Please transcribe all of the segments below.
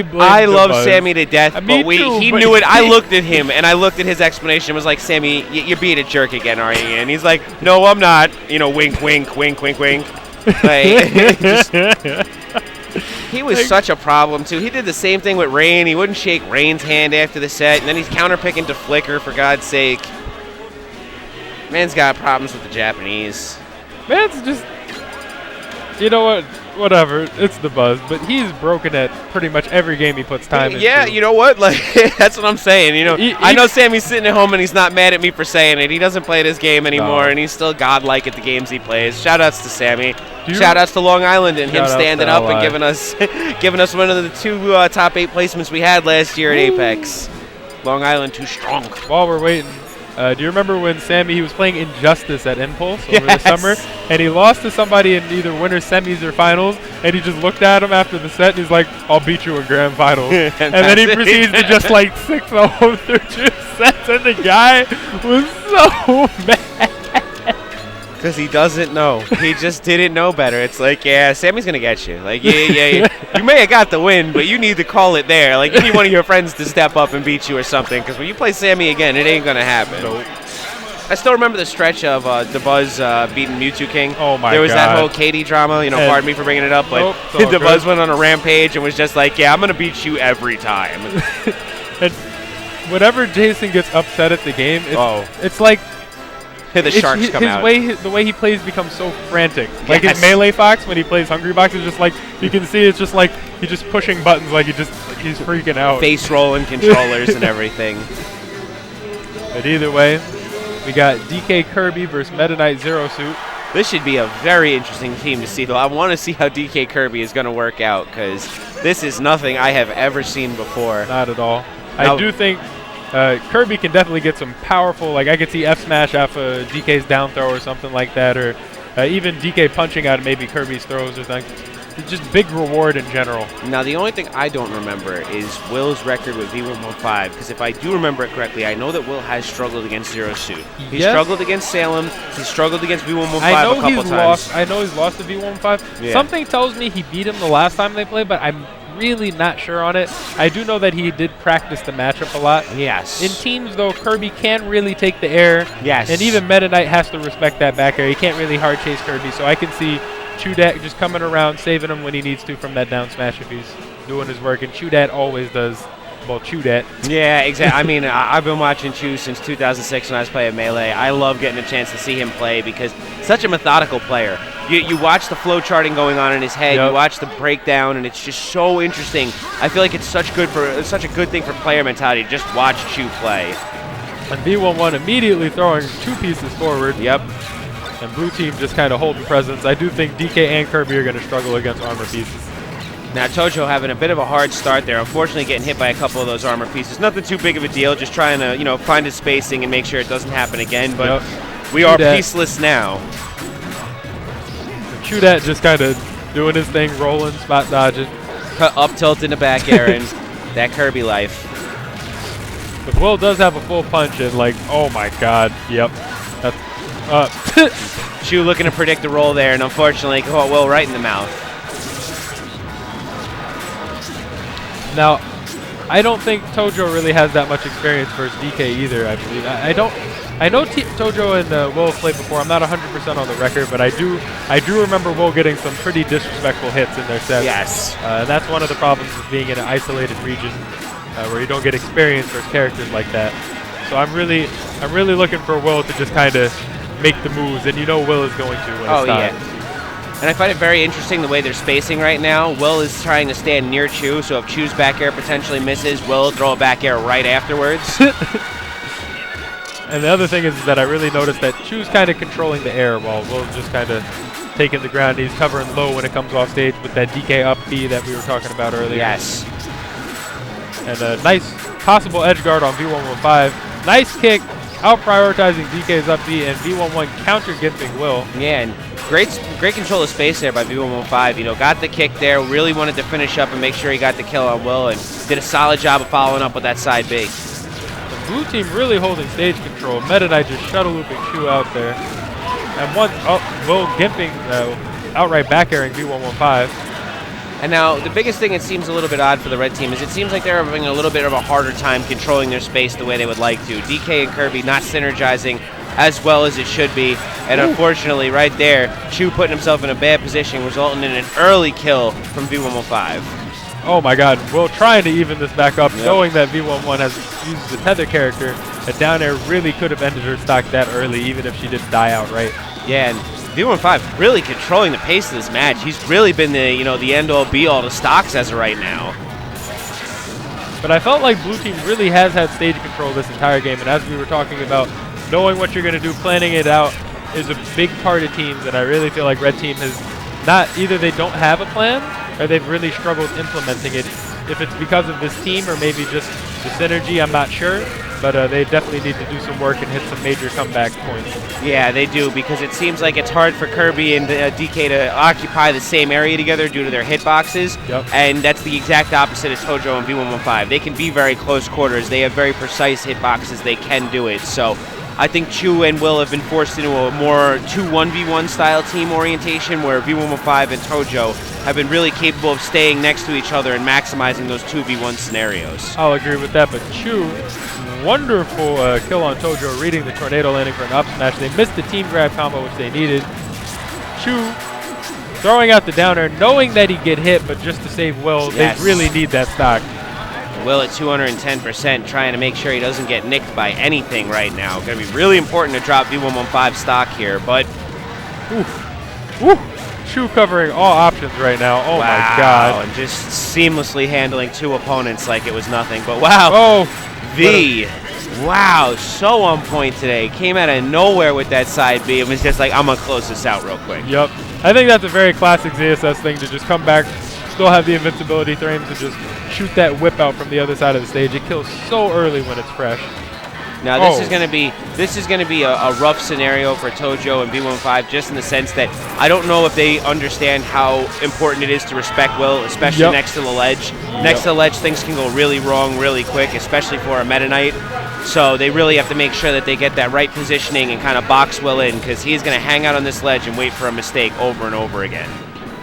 I love Buzz. Sammy to death, but he knew it. I looked at him, and I looked at his explanation. Was like, Sammy, you're being a jerk again, are you? And he's like, no, I'm not. You know, wink, wink, wink, wink, wink. Like, he was such a problem, too. He did the same thing with Rain. He wouldn't shake Rain's hand after the set, and then he's counterpicking to Flicker, for God's sake. Man's got problems with the Japanese. Man's just, you know what? Whatever, it's the Buzz, but he's broken at pretty much every game he puts time into. Yeah, you know what? Like, that's what I'm saying. You know, I know Sammy's sitting at home and he's not mad at me for saying it. He doesn't play this game anymore, and he's still godlike at the games he plays. Shout-outs to Sammy. Shout-outs to Long Island and him standing up and giving us one of the two top 8 placements we had last year at Apex. Long Island too strong. While we're waiting, do you remember when he was playing Injustice at Impulse over the summer, and he lost to somebody in either winners, semis, or finals, and he just looked at him after the set, and he's like, I'll beat you in grand finals. and then he proceeds to just like 6-0 through 2 sets, and the guy was so mad. Because he doesn't know. He just didn't know better. It's like, yeah, Sammy's going to get you. Like, yeah. You may have got the win, but you need to call it there. Like, you need one of your friends to step up and beat you or something. Because when you play Sammy again, it ain't going to happen. Nope. I still remember the stretch of the Buzz beating Mewtwo King. Oh, my God. There was that whole Katie drama. You know, pardon me for bringing it up, but the Buzz went on a rampage and was just like, yeah, I'm going to beat you every time. And whenever Jason gets upset at the game, it's like, the sharks come out. The way he plays becomes so frantic. Like his Melee Fox, when he plays Hungry Box, is just like, you can see it's just like he's just pushing buttons like he's freaking out. Face rolling controllers and everything. But either way, we got DK Kirby versus Meta Knight Zero Suit. This should be a very interesting team to see, though. I want to see how DK Kirby is going to work out, because this is nothing I have ever seen before. Not at all. I do think Kirby can definitely get some powerful, like I could see F smash off of DK's down throw or something like that, or even DK punching out maybe Kirby's throws or something. It's just big reward in general. Now, the only thing I don't remember is Will's record with V115, because if I do remember it correctly, I know that Will has struggled against Zero Suit. He's struggled against Salem. He's struggled against V115 a couple times. I know he's lost to V115. Yeah. Something tells me he beat him the last time they played, but I'm really not sure on it. I do know that he did practice the matchup a lot. Yes. In teams, though, Kirby can really take the air. Yes. And even Meta Knight has to respect that back air. He can't really hard chase Kirby, so I can see Chudat just coming around, saving him when he needs to from that down smash if he's doing his work. And Chudat always does. Well, Chudat. Yeah, exactly. I mean, I've been watching Chu since 2006 when I was playing Melee. I love getting a chance to see him play because such a methodical player. You watch the flow charting going on in his head. Yep. You watch the breakdown, and it's just so interesting. I feel like it's such a good thing for player mentality to just watch Chu play. And V11 immediately throwing 2 pieces forward. Yep. And blue team just kind of holding presence. I do think DK and Kirby are going to struggle against armor pieces. Now Tojo having a bit of a hard start there. Unfortunately, getting hit by a couple of those armor pieces. Nothing too big of a deal. Just trying to, find his spacing and make sure it doesn't happen again. But we are peaceless now. Chudat just kind of doing his thing, rolling, spot dodging. Up tilt in the back air and that Kirby life. But Will does have a full punch and oh my God, yep. That's Chu looking to predict the roll there, and unfortunately caught Will right in the mouth. Now, I don't think Tojo really has that much experience versus DK either, I believe. I know Tojo and Will played before. I'm not 100% on the record, but I do remember Will getting some pretty disrespectful hits in their sets. Yes. That's one of the problems with being in an isolated region where you don't get experience versus characters like that. So I'm really looking for Will to just kind of make the moves, and Will is going to when it's time. Yeah. And I find it very interesting the way they're spacing right now. Will is trying to stand near Chu, so if Chu's back air potentially misses, Will will throw a back air right afterwards. And the other thing is that I really noticed that Chu's kind of controlling the air while Will's just kind of taking the ground. He's covering low when it comes off stage with that DK up B that we were talking about earlier. Yes. And a nice possible edge guard on V115. Nice kick, out prioritizing DK's up B, and V11 counter gimping Will. Yeah, and great control of space there by V115. Got the kick there, really wanted to finish up and make sure he got the kill on Will, and did a solid job of following up with that side B. The blue team really holding stage control. Meta Knight just shuttle looping Chu out there. And Will gimping, outright back airing V115. And now the biggest thing it seems a little bit odd for the red team is it seems like they're having a little bit of a harder time controlling their space the way they would like to. DK and Kirby not synergizing as well as it should be. And unfortunately, right there, Chu putting himself in a bad position, resulting in an early kill from V115. Oh my god, Will trying to even this back up, knowing that V115 has used the tether character, that down air really could have ended her stock that early, even if she didn't die outright. Yeah, and V115 really controlling the pace of this match. He's really been the the end-all be-all to stocks as of right now. But I felt like Blue Team really has had stage control this entire game, and as we were talking about, knowing what you're going to do, planning it out is a big part of teams, and I really feel like Red Team has not, either they don't have a plan, or they've really struggled implementing it. If it's because of this team or maybe just the synergy, I'm not sure. But they definitely need to do some work and hit some major comeback points. Yeah, they do, because it seems like it's hard for Kirby and DK to occupy the same area together due to their hitboxes. And that's the exact opposite of Tojo and V115. They can be very close quarters. They have very precise hitboxes. They can do it. So I think Chu and Will have been forced into a more 2-1v1 style team orientation where V115 and Tojo have been really capable of staying next to each other and maximizing those 2v1 scenarios. I'll agree with that, but Chu, wonderful kill on Tojo, reading the tornado landing for an up smash. They missed the team grab combo, which they needed. Chu throwing out the downer, knowing that he'd get hit, but just to save Will, they really need that stock. Will at 210%, trying to make sure he doesn't get nicked by anything right now. Going to be really important to drop V115 stock here, but... Chu covering all options right now. Oh my god. And just seamlessly handling two opponents like it was nothing. But wow. V. Wow, so on point today. Came out of nowhere with that side B. It was just like, I'm going to close this out real quick. Yep. I think that's a very classic ZSS thing, to just come back, still have the invincibility frames, to just shoot that whip out from the other side of the stage. It kills so early when it's fresh. Now this is going to be a rough scenario for Tojo and V115, just in the sense that I don't know if they understand how important it is to respect Will, especially next to the ledge. Next to the ledge, things can go really wrong really quick, especially for a Meta Knight. So they really have to make sure that they get that right positioning and kind of box Will in, because he's going to hang out on this ledge and wait for a mistake over and over again.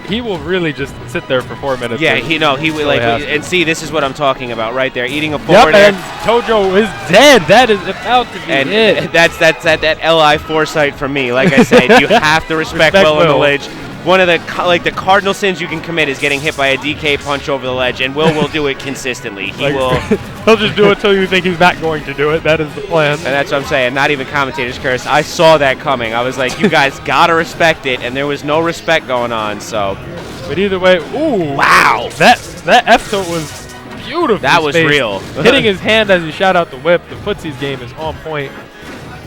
He will really just sit there for 4 minutes. Yeah, he will like, and see, this is what I'm talking about right there, eating a forward air. And Tojo is dead. That is about to be it. That's that LI foresight from me. Like I said, you have to respect Will on the ledge. One of the cardinal sins you can commit is getting hit by a DK punch over the ledge, and Will do it consistently. He'll just do it till you think he's not going to do it. That is the plan. And that's what I'm saying. Not even commentators curse. I saw that coming. I was like, you guys gotta respect it, and there was no respect going on. So, but either way, wow, that F tilt was beautiful. That was real. Hitting his hand as he shot out the whip. The footsies game is on point.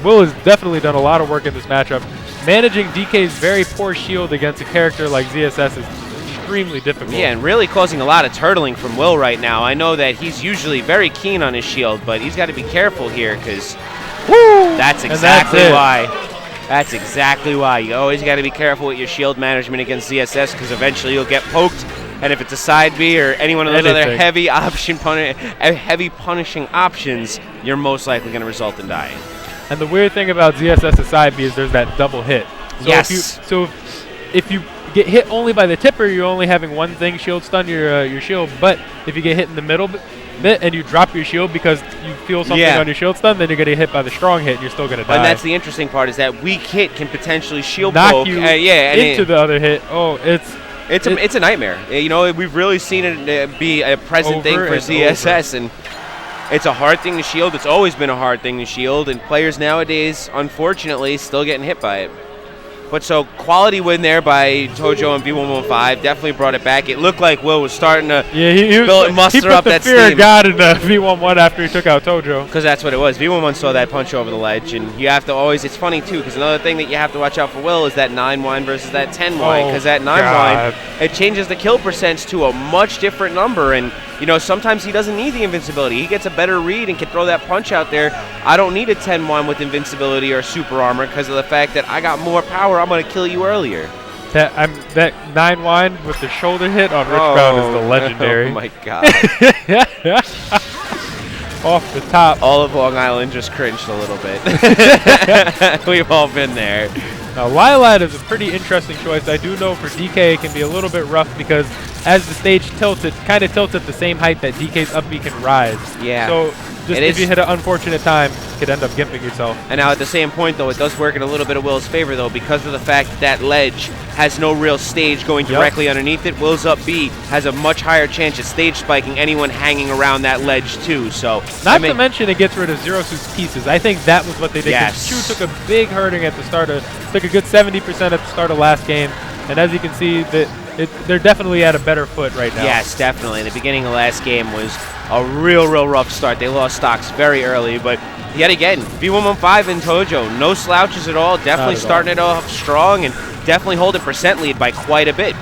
Will has definitely done a lot of work in this matchup. Managing DK's very poor shield against a character like ZSS is extremely difficult. Yeah, and really causing a lot of turtling from Will right now. I know that he's usually very keen on his shield, but he's got to be careful here, because that's exactly why. That's exactly why. You always got to be careful with your shield management against ZSS, because eventually you'll get poked, and if it's a side B or any one of those other heavy punishing options, you're most likely going to result in dying. And the weird thing about ZSS's side B is there's that double hit. So if you get hit only by the tipper, you're only having one thing shield stun your shield. But if you get hit in the middle bit and you drop your shield because you feel something on your shield stun, then you're going to get hit by the strong hit and you're still going to die. And that's the interesting part, is that weak hit can potentially shield poke you into the other hit. It's a nightmare. You know, we've really seen it be a present thing for ZSS, and it's a hard thing to shield. It's always been a hard thing to shield, and players nowadays, unfortunately, still getting hit by it. But so, quality win there by Tojo and V115. Definitely brought it back. It looked like Will was starting to muster up that steam. He put the fear of God in V115 after he took out Tojo. Because that's what it was. V115 saw that punch over the ledge, and you have to always, it's funny too, because another thing that you have to watch out for Will is that 9-wine versus that 10-wine. Because that 9-wine, it changes the kill percents to a much different number, and you know, sometimes he doesn't need the invincibility. He gets a better read and can throw that punch out there. I don't need a 10-1 with invincibility or super armor because of the fact that I got more power. I'm going to kill you earlier. That 9-1 with the shoulder hit on Richbound is the legendary. Oh, my God. Off the top. All of Long Island just cringed a little bit. We've all been there. Now, Lilat is a pretty interesting choice. I do know for DK it can be a little bit rough because as the stage tilts, it kind of tilts at the same height that DK's up B can rise. Yeah. So just if you hit an unfortunate time, you could end up gimping yourself. And now at the same point, though, it does work in a little bit of Will's favor, though, because of the fact that ledge has no real stage going directly underneath it. Will's up B has a much higher chance of stage spiking anyone hanging around that ledge, too. So Not to mention it gets rid of Zero Suit's pieces. I think that was what they did. Yes. Chu took a big hurting at the start of, took a good 70% at the start of last game. And as you can see, they're definitely at a better foot right now. Yes, definitely. The beginning of last game was a real rough start. They lost stocks very early, but yet again, V115 and Tojo, no slouches at all. Definitely starting it off strong and definitely holding percent lead by quite a bit.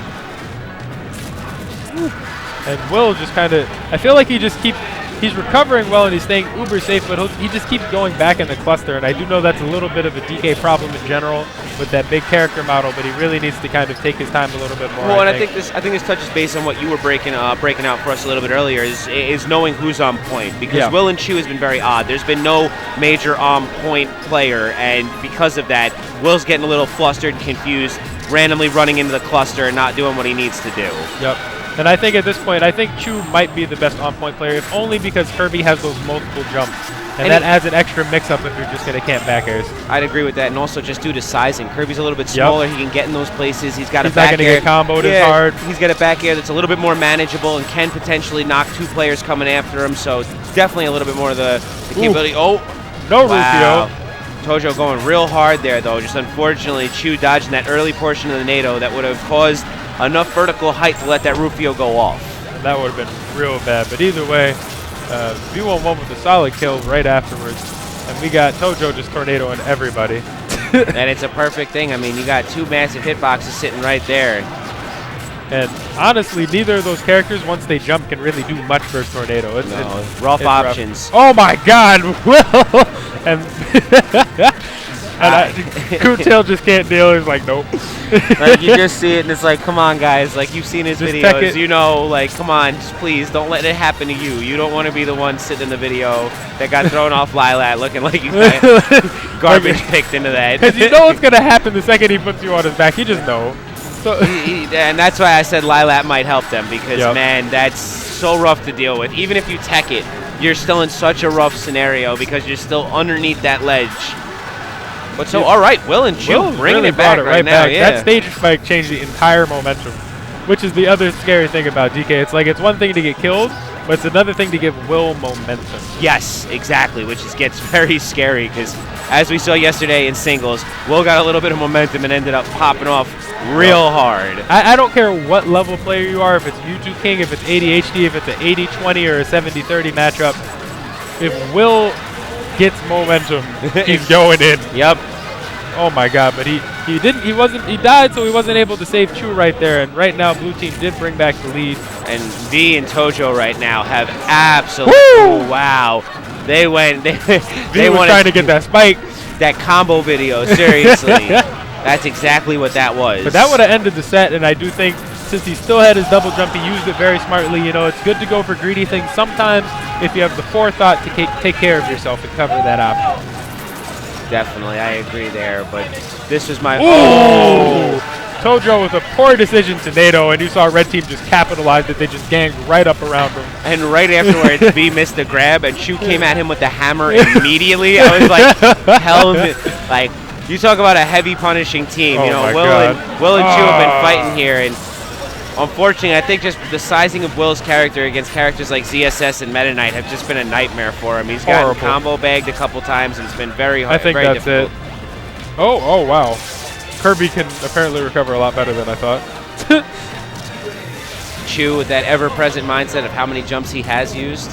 And Will just kind of, I feel like he's recovering well and he's staying uber safe, but he just keeps going back in the cluster. And I do know that's a little bit of a DK problem in general with that big character model, but he really needs to kind of take his time a little bit more. Well, I think this touches base on what you were breaking out for us a little bit earlier, is knowing who's on point, because Will and Chu has been very odd. There's been no major on point player, and because of that, Will's getting a little flustered and confused, randomly running into the cluster and not doing what he needs to do. Yep. And I think at this point, I think Chu might be the best on-point player, if only because Kirby has those multiple jumps. And that adds an extra mix-up if you're just going to camp back airs. I'd agree with that, and also just due to sizing. Kirby's a little bit smaller. He can get in those places. He's got a back air. He's not going to get comboed as hard. He's got a back air that's a little bit more manageable and can potentially knock two players coming after him, so definitely a little bit more of the capability. Oh, no Rufio. Tojo going real hard there, though. Just unfortunately, Chu dodging that early portion of the NATO that would have caused enough vertical height to let that Rufio go off. And that would have been real bad. But either way, V1-1 with a solid kill right afterwards. And we got Tojo just tornadoing everybody. And it's a perfect thing. I mean, you got two massive hitboxes sitting right there. And honestly, neither of those characters, once they jump, can really do much versus Tornado. It's rough options. Oh my God, Will! And Coot-Tail just can't deal. He's like, nope. Like, you just see it, and it's like, come on, guys. Like, you've seen his videos. You know, like, come on, just please don't let it happen to you. You don't want to be the one sitting in the video that got thrown off Lilat looking like you got garbage picked into that. Because you know what's going to happen the second he puts you on his back. You just know. So and that's why I said Lilat might help them, because, man, that's so rough to deal with. Even if you tech it, you're still in such a rough scenario because you're still underneath that ledge. But so, all right, Will and Chu bringing it back right now. That stage spike changed the entire momentum, which is the other scary thing about DK. It's like it's one thing to get killed, but it's another thing to give Will momentum. Yes, exactly, which gets very scary because, as we saw yesterday in singles, Will got a little bit of momentum and ended up popping off real hard. I don't care what level player you are, if it's YouTube King, if it's ADHD, if it's an 80-20 or a 70-30 matchup. If Will gets momentum, he's going in. Yep. Oh my God! But he died, so he wasn't able to save Chu right there. And right now, blue team did bring back the lead. And V and Tojo right now have absolutely wow. They went. They were trying to get that spike. That combo video, seriously. That's exactly what that was. But that would have ended the set, and I do think since he still had his double jump, he used it very smartly. You know, it's good to go for greedy things sometimes if you have the forethought to take care of yourself and cover that option. Definitely, I agree there, but this was my... Tojo with a poor decision to NATO, and you saw Red Team just capitalize it. They just ganged right up around him. And right afterwards, V missed the grab, and Chu came at him with the hammer immediately. I was like, hell, like, you talk about a heavy punishing team. You know, Will and Chu have been fighting here, and unfortunately, I think just the sizing of Will's character against characters like ZSS and Meta Knight have just been a nightmare for him. He's gotten combo bagged a couple times, and it's been very hard. I think that's difficult. Oh, wow. Kirby can apparently recover a lot better than I thought. Chu with that ever-present mindset of how many jumps he has used.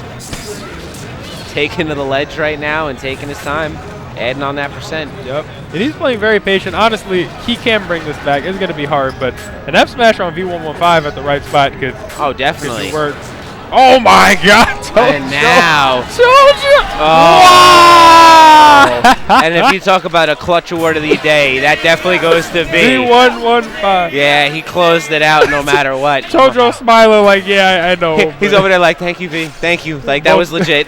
Taking to the ledge right now and taking his time, adding on that percent. Yep. And he's playing very patient. Honestly, he can bring this back. It's going to be hard, but an F smash on V115 at the right spot could definitely work. Oh my God! And now, wow! And if you talk about a clutch award of the day, that definitely goes to V. V115. Yeah, he closed it out no matter what. Tojo smiling like, yeah, I know. He's over there like, thank you, V. Thank you. Like, that was legit.